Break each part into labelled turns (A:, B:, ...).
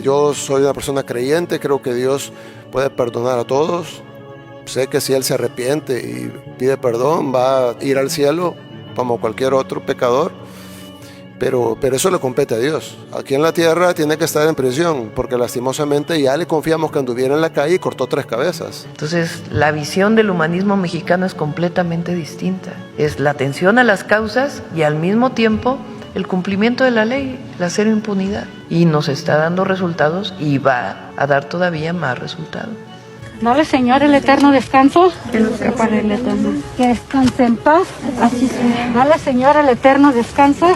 A: Yo soy una persona creyente, creo que Dios puede perdonar a todos. Sé que si Él se arrepiente y pide perdón, va a ir al cielo como cualquier otro pecador. Pero eso le compete a Dios. Aquí en la tierra tiene que estar en prisión, porque lastimosamente ya le confiamos que anduviera en la calle y cortó 3 cabezas.
B: Entonces, la visión del humanismo mexicano es completamente distinta. Es la atención a las causas y al mismo tiempo el cumplimiento de la ley, la cero impunidad. Y nos está dando resultados y va a dar todavía más resultados.
C: Dale, Señor, el eterno descanso. Que descanse en paz. Así sea. Dale, Señor, el eterno descanso.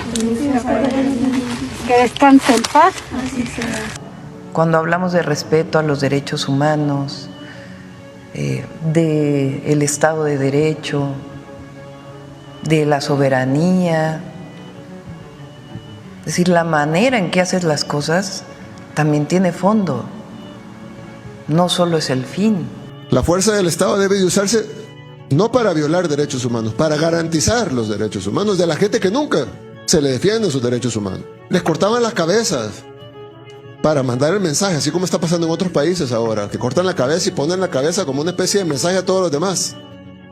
C: Que descanse en paz. Así sea.
B: Cuando hablamos de respeto a los derechos humanos, del Estado de Derecho, de la soberanía, es decir, la manera en que haces las cosas también tiene fondo. No solo es el fin.
A: La fuerza del Estado debe de usarse no para violar derechos humanos, para garantizar los derechos humanos de la gente que nunca se le defienden sus derechos humanos. Les cortaban las cabezas para mandar el mensaje, así como está pasando en otros países ahora, que cortan la cabeza y ponen la cabeza como una especie de mensaje a todos los demás,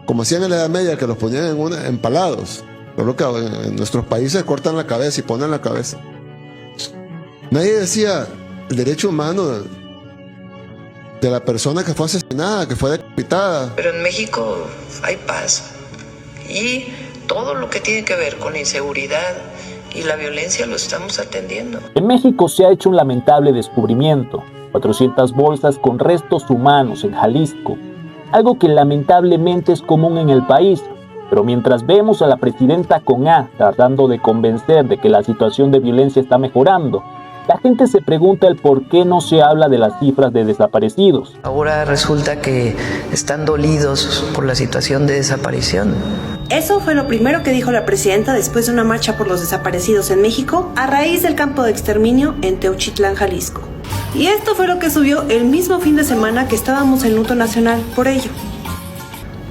A: como hacían en la Edad Media, que los ponían empalados. Pero que en nuestros países cortan la cabeza y ponen la cabeza. Nadie decía el derecho humano de la persona que fue asesinada, que fue decapitada.
B: Pero en México hay paz y todo lo que tiene que ver con la inseguridad y la violencia lo estamos atendiendo.
D: En México se ha hecho un lamentable descubrimiento: 400 bolsas con restos humanos en Jalisco, algo que lamentablemente es común en el país. Pero mientras vemos a la presidenta con A tratando de convencer de que la situación de violencia está mejorando, la gente se pregunta el por qué no se habla de las cifras de desaparecidos.
B: Ahora resulta que están dolidos por la situación de desaparición.
E: Eso fue lo primero que dijo la presidenta después de una marcha por los desaparecidos en México a raíz del campo de exterminio en Teuchitlán, Jalisco. Y esto fue lo que subió el mismo fin de semana que estábamos en luto nacional por ello.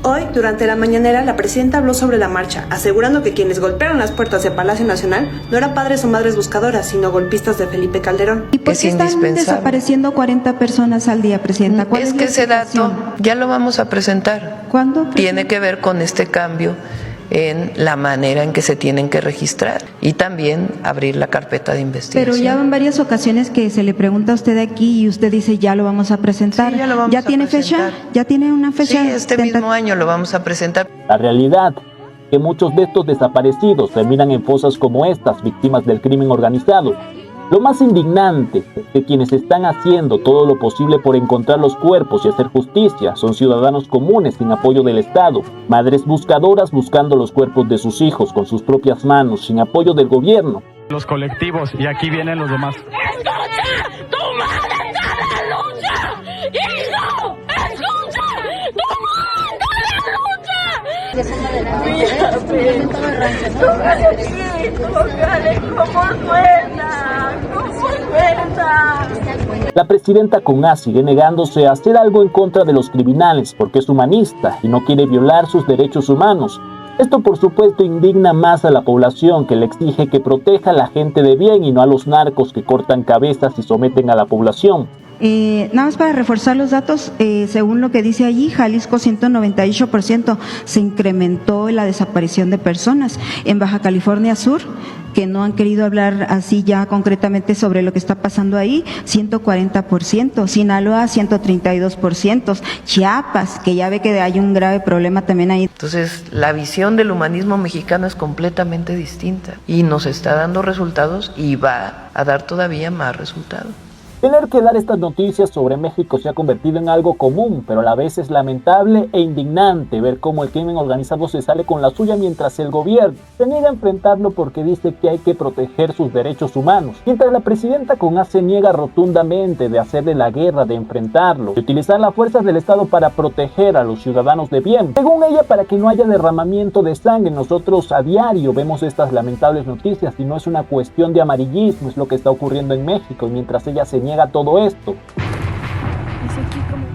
E: Hoy, durante la mañanera, la presidenta habló sobre la marcha, asegurando que quienes golpearon las puertas de Palacio Nacional no eran padres o madres buscadoras, sino golpistas de Felipe Calderón.
F: ¿Y por qué están desapareciendo 40 personas al día, presidenta? ¿Cuál
B: es que ese dato ya lo vamos a presentar.
F: ¿Cuándo?
B: Tiene que ver con este cambio en la manera en que se tienen que registrar y también abrir la carpeta de investigación.
F: Pero ya en varias ocasiones que se le pregunta a usted aquí y usted dice ya lo vamos a presentar.
B: Sí, ya lo vamos a
F: tiene
B: presentar.
F: fecha? ¿Ya tiene una fecha?
B: Sí, este mismo año lo vamos a presentar.
D: La realidad es que muchos de estos desaparecidos terminan en fosas como estas, víctimas del crimen organizado. Lo más indignante es que quienes están haciendo todo lo posible por encontrar los cuerpos y hacer justicia son ciudadanos comunes sin apoyo del Estado, madres buscadoras buscando los cuerpos de sus hijos con sus propias manos, sin apoyo del gobierno.
G: Los colectivos, y aquí vienen los demás.
C: ¡Escucha! ¡Tu madre está en la lucha! ¡Hijo! ¡Escucha! ¡Tu madre está en la lucha! ¡Tócale aquí! ¡Tócale! ¿Cómo suena? ¿Cómo suena?
D: La presidenta con A sigue negándose a hacer algo en contra de los criminales porque es humanista y no quiere violar sus derechos humanos. Esto por supuesto indigna más a la población, que le exige que proteja a la gente de bien y no a los narcos que cortan cabezas y someten a la población.
F: Nada más para reforzar los datos, según lo que dice allí, Jalisco 198% se incrementó la desaparición de personas. En Baja California Sur, que no han querido hablar así ya concretamente sobre lo que está pasando ahí, 140%, Sinaloa 132%, Chiapas, que ya ve que hay un grave problema también ahí.
B: Entonces, la visión del humanismo mexicano es completamente distinta y nos está dando resultados y va a dar todavía más resultados.
D: Tener que dar estas noticias sobre México se ha convertido en algo común, pero a la vez es lamentable e indignante ver cómo el crimen organizado se sale con la suya mientras el gobierno se niega a enfrentarlo porque dice que hay que proteger sus derechos humanos, mientras la presidenta con A se niega rotundamente de hacerle la guerra, de enfrentarlo, de utilizar las fuerzas del Estado para proteger a los ciudadanos de bien. Según ella, para que no haya derramamiento de sangre. Nosotros a diario vemos estas lamentables noticias y no es una cuestión de amarillismo, es lo que está ocurriendo en México, y mientras ella se niega todo esto.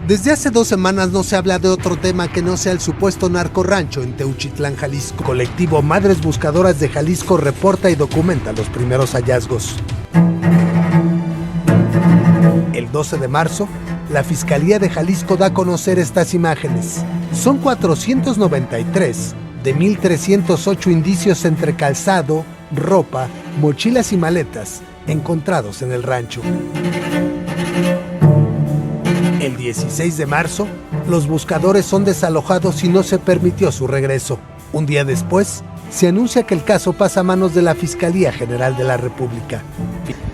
H: Desde hace 2 semanas no se habla de otro tema que no sea el supuesto narcorrancho en Teuchitlán, Jalisco. Colectivo Madres Buscadoras de Jalisco reporta y documenta los primeros hallazgos. El 12 de marzo, la Fiscalía de Jalisco da a conocer estas imágenes. Son 493 de 1,308 indicios entre calzado, ropa, mochilas y maletas encontrados en el rancho. El 16 de marzo, los buscadores son desalojados y no se permitió su regreso. Un día después, se anuncia que el caso pasa a manos de la Fiscalía General de la República.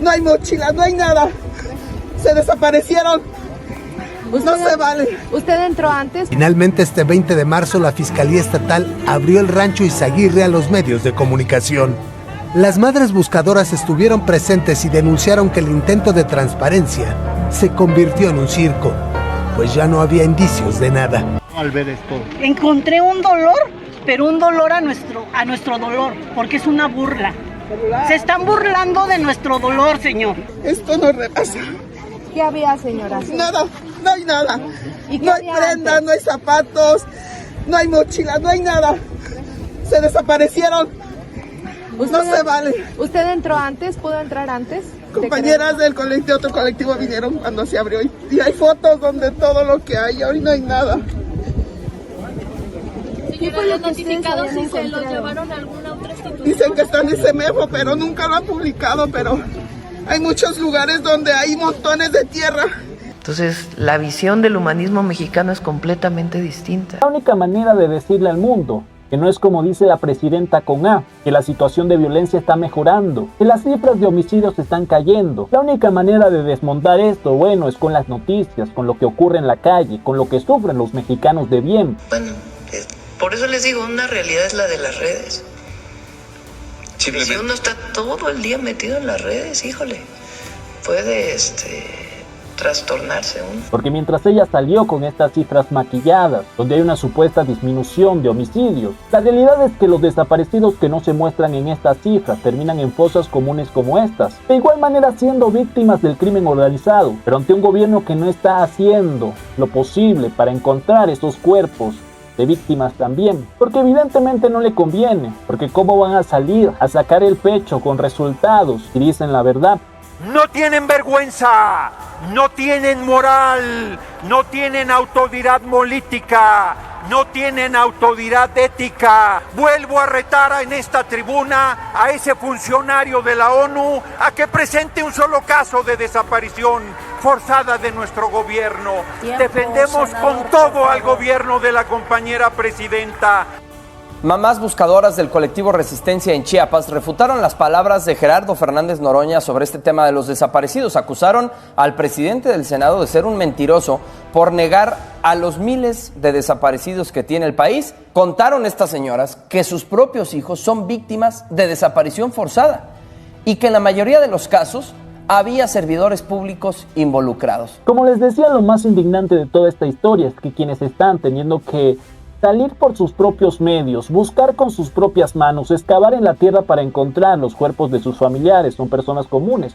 I: No hay mochila, no hay nada. Se desaparecieron. No se vale.
J: ¿Usted entró antes?
H: Finalmente, este 20 de marzo, la Fiscalía Estatal abrió el rancho Izaguirre a los medios de comunicación. Las madres buscadoras estuvieron presentes y denunciaron que el intento de transparencia se convirtió en un circo, pues ya no había indicios de nada.
K: Al ver esto,
L: encontré un dolor, pero un dolor a nuestro dolor, porque es una burla. Se están burlando de nuestro dolor, señor.
I: Esto no rebasa.
J: ¿Qué había, señora?
I: Nada, no hay nada.
J: ¿Y qué
I: no hay prendas, no hay zapatos, no hay mochila, no hay nada. Se desaparecieron. No se vale.
J: ¿Usted entró antes? ¿Pudo entrar antes?
I: Compañeras del colectivo, otro colectivo vinieron cuando se abrió y hay fotos donde todo lo que hay, hoy no hay nada.
J: Señora, ¿los notificados si se los llevaron a alguna otra institución?
I: Dicen que están en CEMEFO, pero nunca lo han publicado, pero hay muchos lugares donde hay montones de tierra.
B: Entonces, la visión del humanismo mexicano es completamente distinta.
D: La única manera de decirle al mundo que no es como dice la presidenta con A, que la situación de violencia está mejorando, que las cifras de homicidios están cayendo. La única manera de desmontar esto, bueno, es con las noticias, con lo que ocurre en la calle, con lo que sufren los mexicanos de bien.
B: Bueno, por eso les digo, una realidad es la de las redes. Si uno está todo el día metido en las redes, híjole, puede trastornarse uno.
D: Porque mientras ella salió con estas cifras maquilladas, donde hay una supuesta disminución de homicidios, la realidad es que los desaparecidos que no se muestran en estas cifras terminan en fosas comunes como estas, de igual manera siendo víctimas del crimen organizado, pero ante un gobierno que no está haciendo lo posible para encontrar esos cuerpos de víctimas también, porque evidentemente no le conviene, porque cómo van a salir a sacar el pecho con resultados si dicen la verdad.
M: No tienen vergüenza, no tienen moral, no tienen autoridad política, no tienen autoridad ética. Vuelvo a retar en esta tribuna a ese funcionario de la ONU a que presente un solo caso de desaparición forzada de nuestro gobierno. Defendemos con todo al gobierno de la compañera presidenta.
N: Mamás buscadoras del colectivo Resistencia en Chiapas refutaron las palabras de Gerardo Fernández Noroña sobre este tema de los desaparecidos. Acusaron al presidente del Senado de ser un mentiroso por negar a los miles de desaparecidos que tiene el país. Contaron estas señoras que sus propios hijos son víctimas de desaparición forzada y que en la mayoría de los casos había servidores públicos involucrados.
D: Como les decía, lo más indignante de toda esta historia es que quienes están teniendo que salir por sus propios medios, buscar con sus propias manos, excavar en la tierra para encontrar los cuerpos de sus familiares, son personas comunes,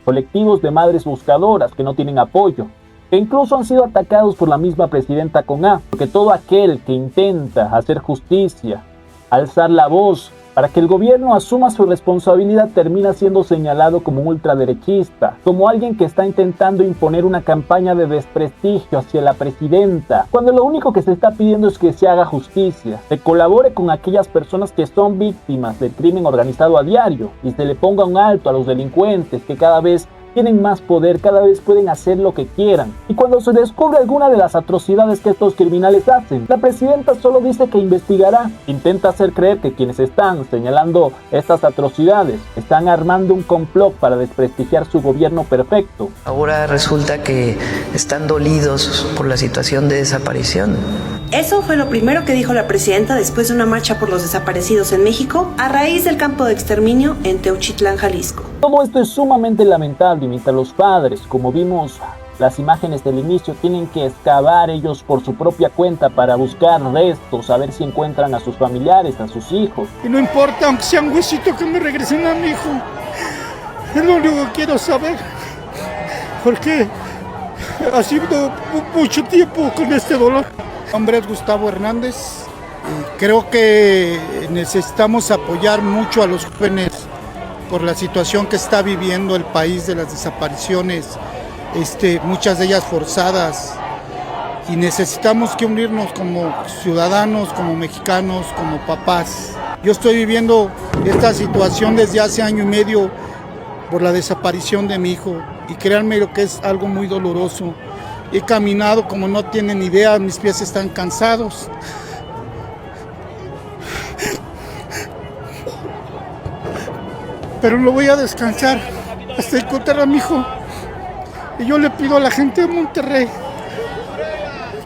D: colectivos de madres buscadoras que no tienen apoyo, que incluso han sido atacados por la misma presidenta con A, porque todo aquel que intenta hacer justicia, alzar la voz para que el gobierno asuma su responsabilidad termina siendo señalado como un ultraderechista, como alguien que está intentando imponer una campaña de desprestigio hacia la presidenta, cuando lo único que se está pidiendo es que se haga justicia, se colabore con aquellas personas que son víctimas del crimen organizado a diario y se le ponga un alto a los delincuentes que cada vez tienen más poder, cada vez pueden hacer lo que quieran. Y cuando se descubre alguna de las atrocidades que estos criminales hacen, la presidenta solo dice que investigará. Intenta hacer creer que quienes están señalando estas atrocidades están armando un complot para desprestigiar su gobierno perfecto.
B: Ahora resulta que están dolidos por la situación de desaparición.
E: Eso fue lo primero que dijo la presidenta después de una marcha por los desaparecidos en México a raíz del campo de exterminio en Teuchitlán, Jalisco.
D: Todo esto es sumamente lamentable y mientras los padres, como vimos las imágenes del inicio, tienen que excavar ellos por su propia cuenta para buscar restos, a ver si encuentran a sus familiares, a sus hijos.
K: Y no importa, aunque sea un huesito, que me regresen a mi hijo. Es lo único que quiero saber. Porque ha sido mucho tiempo con este dolor. Mi nombre es Gustavo Hernández. Creo que necesitamos apoyar mucho a los jóvenes por la situación que está viviendo el país de las desapariciones. muchas de ellas forzadas, y necesitamos que unirnos como ciudadanos, como mexicanos, como papás. Yo estoy viviendo esta situación desde hace año y medio por la desaparición de mi hijo, y créanme lo que es algo muy doloroso. He caminado como no tienen idea, mis pies están cansados. Pero lo voy a descansar hasta encontrar a mi hijo. Y yo le pido a la gente de Monterrey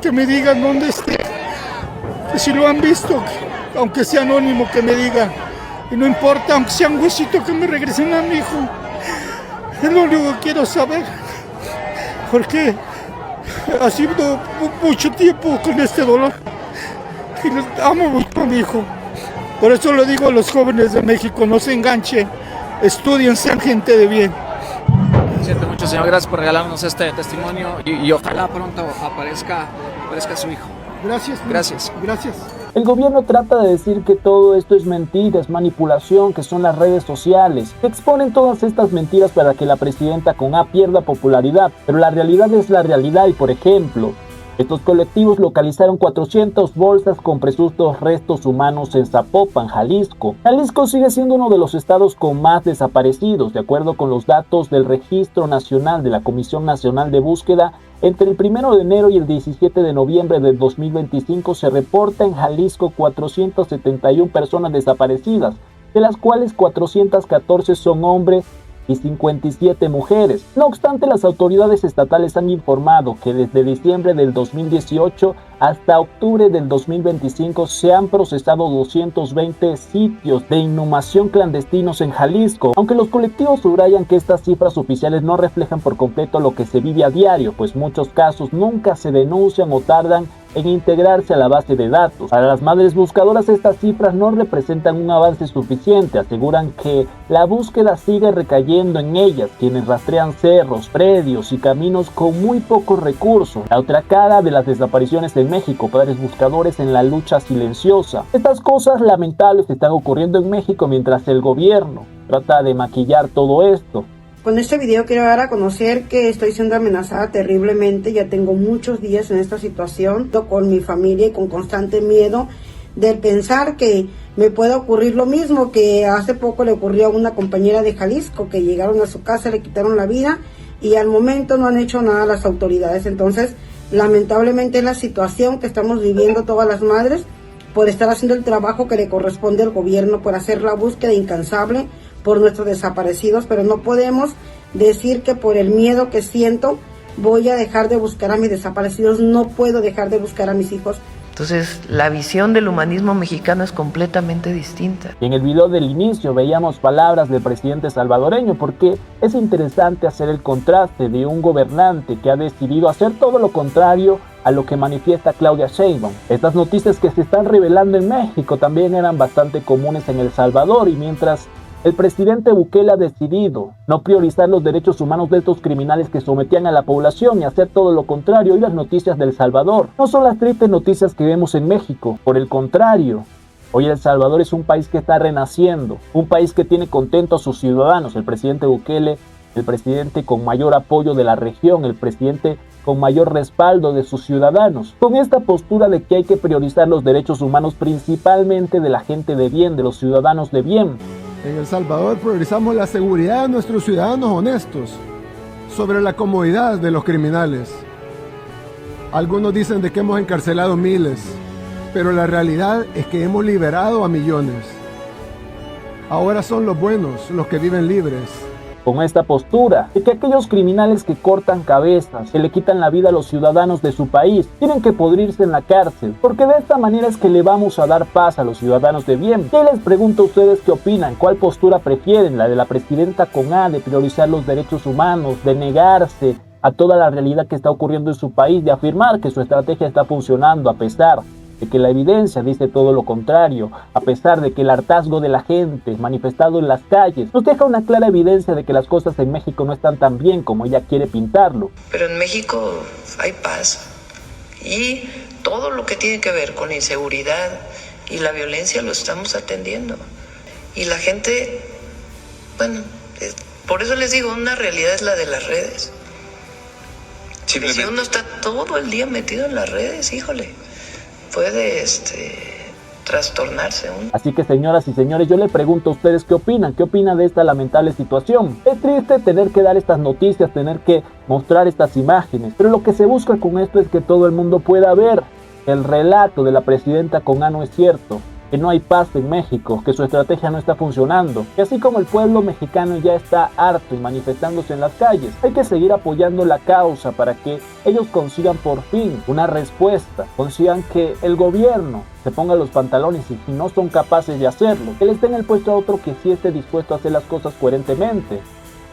K: que me digan dónde esté. Que si lo han visto, aunque sea anónimo, que me digan. Y no importa, aunque sea un huesito, que me regresen a mi hijo. Es lo único que quiero saber. Porque ha sido mucho tiempo con este dolor. Y amo mucho a mi hijo. Por eso le digo a los jóvenes de México, no se enganchen, estudien, sean gente de bien.
O: Siento mucho, señor, gracias por regalarnos este testimonio y ojalá pronto aparezca su hijo.
K: Gracias. Gracias.
D: El gobierno trata de decir que todo esto es mentira, es manipulación, que son las redes sociales. Exponen todas estas mentiras para que la presidenta con A pierda popularidad, pero la realidad es la realidad y, por ejemplo, estos colectivos localizaron 400 bolsas con presuntos restos humanos en Zapopan, Jalisco. Jalisco sigue siendo uno de los estados con más desaparecidos, de acuerdo con los datos del Registro Nacional de la Comisión Nacional de Búsqueda. Entre el 1 de enero y el 17 de noviembre del 2025 se reporta en Jalisco 471 personas desaparecidas, de las cuales 414 son hombres y 57 mujeres. No obstante, las autoridades estatales han informado que desde diciembre del 2018 hasta octubre del 2025 se han procesado 220 sitios de inhumación clandestinos en Jalisco, aunque los colectivos subrayan que estas cifras oficiales no reflejan por completo lo que se vive a diario, pues muchos casos nunca se denuncian o tardan en integrarse a la base de datos. Para las madres buscadoras, estas cifras no representan un avance suficiente. Aseguran que la búsqueda sigue recayendo en ellas, quienes rastrean cerros, predios y caminos con muy pocos recursos. La otra cara de las desapariciones en México, padres buscadores en la lucha silenciosa. Estas cosas lamentables están ocurriendo en México mientras el gobierno trata de maquillar todo esto.
P: Con este video quiero dar a conocer que estoy siendo amenazada terriblemente. Ya tengo muchos días en esta situación con mi familia y con constante miedo del pensar que me pueda ocurrir lo mismo que hace poco le ocurrió a una compañera de Jalisco, que llegaron a su casa, le quitaron la vida y al momento no han hecho nada las autoridades. Entonces, lamentablemente es la situación que estamos viviendo todas las madres por estar haciendo el trabajo que le corresponde al gobierno, por hacer la búsqueda incansable por nuestros desaparecidos, pero no podemos decir que por el miedo que siento voy a dejar de buscar a mis desaparecidos. No puedo dejar de buscar a mis hijos.
B: Entonces, la visión del humanismo mexicano es completamente distinta.
D: En el video del inicio veíamos palabras del presidente salvadoreño, porque es interesante hacer el contraste de un gobernante que ha decidido hacer todo lo contrario a lo que manifiesta Claudia Sheinbaum. Estas noticias que se están revelando en México también eran bastante comunes en El Salvador, y mientras el presidente Bukele ha decidido no priorizar los derechos humanos de estos criminales que sometían a la población y hacer todo lo contrario, hoy las noticias de El Salvador no son las tristes noticias que vemos en México. Por el contrario, hoy El Salvador es un país que está renaciendo, un país que tiene contento a sus ciudadanos. El presidente Bukele, el presidente con mayor apoyo de la región, el presidente con mayor respaldo de sus ciudadanos, con esta postura de que hay que priorizar los derechos humanos, principalmente de la gente de bien, de los ciudadanos de bien.
A: En El Salvador priorizamos la seguridad de nuestros ciudadanos honestos sobre la comodidad de los criminales. Algunos dicen de que hemos encarcelado miles, pero la realidad es que hemos liberado a millones. Ahora son los buenos los que viven libres.
D: Con esta postura de que aquellos criminales que cortan cabezas, que le quitan la vida a los ciudadanos de su país, tienen que pudrirse en la cárcel, porque de esta manera es que le vamos a dar paz a los ciudadanos de bien. Yo les pregunto a ustedes qué opinan, cuál postura prefieren, la de la presidenta con A, de priorizar los derechos humanos, de negarse a toda la realidad que está ocurriendo en su país, de afirmar que su estrategia está funcionando a pesar de que la evidencia dice todo lo contrario, a pesar de que el hartazgo de la gente manifestado en las calles nos deja una clara evidencia de que las cosas en México no están tan bien como ella quiere pintarlo.
B: Pero en México hay paz y todo lo que tiene que ver con la inseguridad y la violencia lo estamos atendiendo. Y la gente, bueno, por eso les digo, una realidad es la de las redes. Si uno está todo el día metido en las redes, híjole, puede trastornarse uno.
D: Así que, señoras y señores, yo le pregunto a ustedes qué opinan de esta lamentable situación. Es triste tener que dar estas noticias, tener que mostrar estas imágenes, pero lo que se busca con esto es que todo el mundo pueda ver el relato de la presidenta con A no es cierto, que no hay paz en México, que su estrategia no está funcionando, que así como el pueblo mexicano ya está harto y manifestándose en las calles, hay que seguir apoyando la causa para que ellos consigan por fin una respuesta, consigan que el gobierno se ponga los pantalones y si no son capaces de hacerlo, que les den el puesto a otro que sí esté dispuesto a hacer las cosas coherentemente.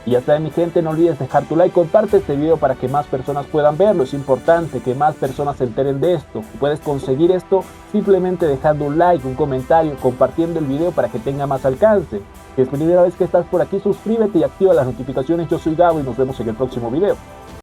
D: Y ya está, mi gente, no olvides dejar tu like, comparte este video para que más personas puedan verlo. Es importante que más personas se enteren de esto. Puedes conseguir esto simplemente dejando un like, un comentario, compartiendo el video para que tenga más alcance. Si es primera vez que estás por aquí, suscríbete y activa las notificaciones. Yo soy Gabo y nos vemos en el próximo video.